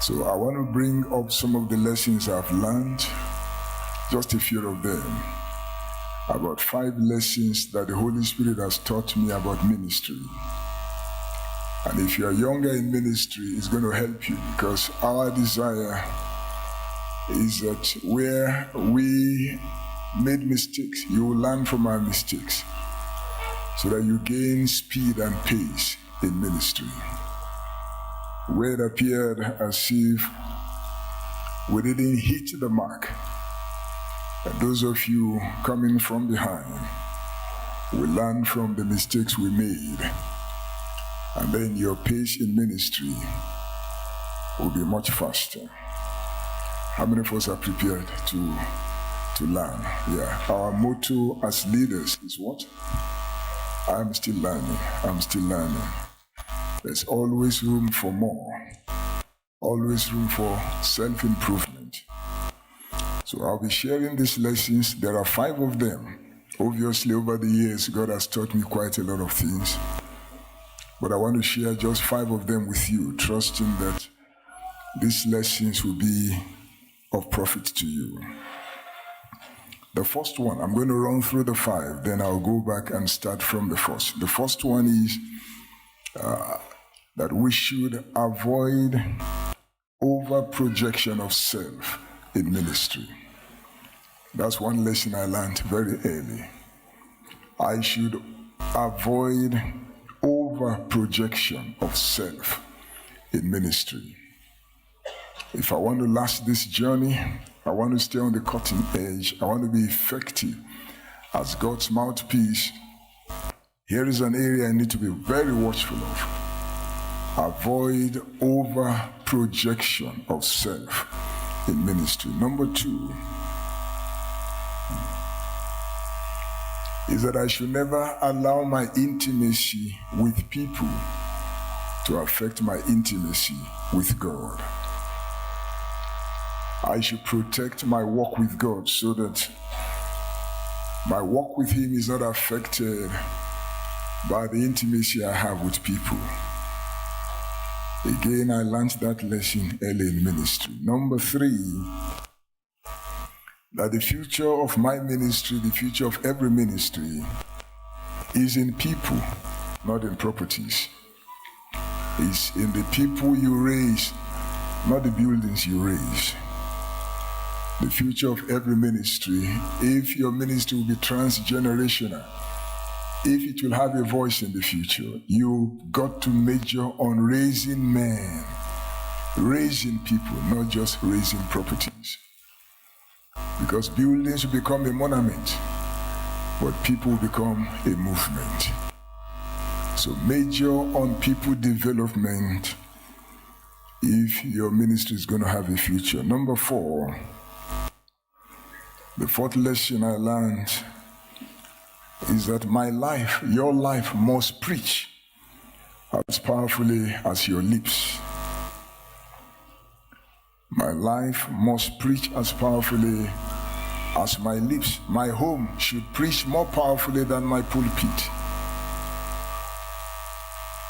So I want to bring up some of the lessons I've learned, just a few of them. About 5 lessons that the Holy Spirit has taught me about ministry. And if you are younger in ministry, it's going to help you, because our desire is that where we made mistakes, you will learn from our mistakes, so that you gain speed and pace in ministry. Where it appeared as if we didn't hit the mark, and those of you coming from behind will learn from the mistakes we made, and then your pace in ministry will be much faster. How many of us are prepared to learn? Yeah. Our motto as leaders is what? I'm still learning. I'm still learning. There's always room for more. Always room for self-improvement. So I'll be sharing these lessons. There are 5 of them. Obviously, over the years, God has taught me quite a lot of things. But I want to share just 5 of them with you, trusting that these lessons will be of profit to you. The first one, I'm going to run through the 5, then I'll go back and start from the first. The first one is that we should avoid over-projection of self in ministry. That's one lesson I learned very early. I should avoid over-projection of self in ministry. If I want to last this journey, I want to stay on the cutting edge, I want to be effective as God's mouthpiece, here is an area I need to be very watchful of. Avoid over-projection of self in ministry. Number 2 is that I should never allow my intimacy with people to affect my intimacy with God. I should protect my walk with God so that my walk with Him is not affected by the intimacy I have with people. Again, I learned that lesson early in ministry. Number 3, that the future of my ministry, the future of every ministry, is in people, not in properties. It's in the people you raise, not the buildings you raise. The future of every ministry, if your ministry will be transgenerational, if it will have a voice in the future, you've got to major on raising men, raising people, not just raising properties. Because buildings will become a monument, but people will become a movement. So major on people development if your ministry is going to have a future. Number 4, the 4th lesson I learned is that my life, your life, must preach as powerfully as your lips. My life must preach as powerfully as my lips. My home should preach more powerfully than my pulpit.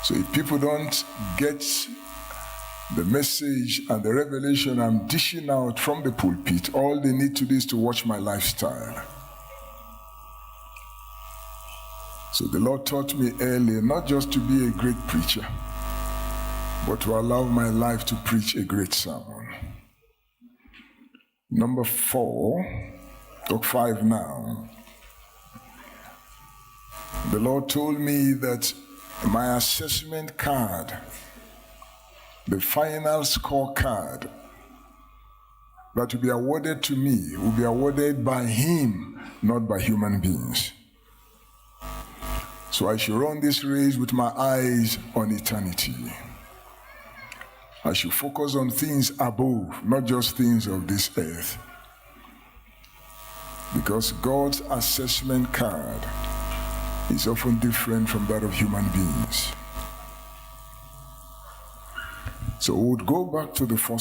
So if people don't get the message and the revelation I'm dishing out from the pulpit, all they need to do is to watch my lifestyle. So the Lord taught me early not just to be a great preacher, but to allow my life to preach a great sermon. Number 4, or 5 now. The Lord told me that my assessment card, the final scorecard that will be awarded to me, will be awarded by Him, not by human beings. So I should run this race with my eyes on eternity. I should focus on things above, not just things of this earth. Because God's assessment card is often different from that of human beings. So we would go back to the first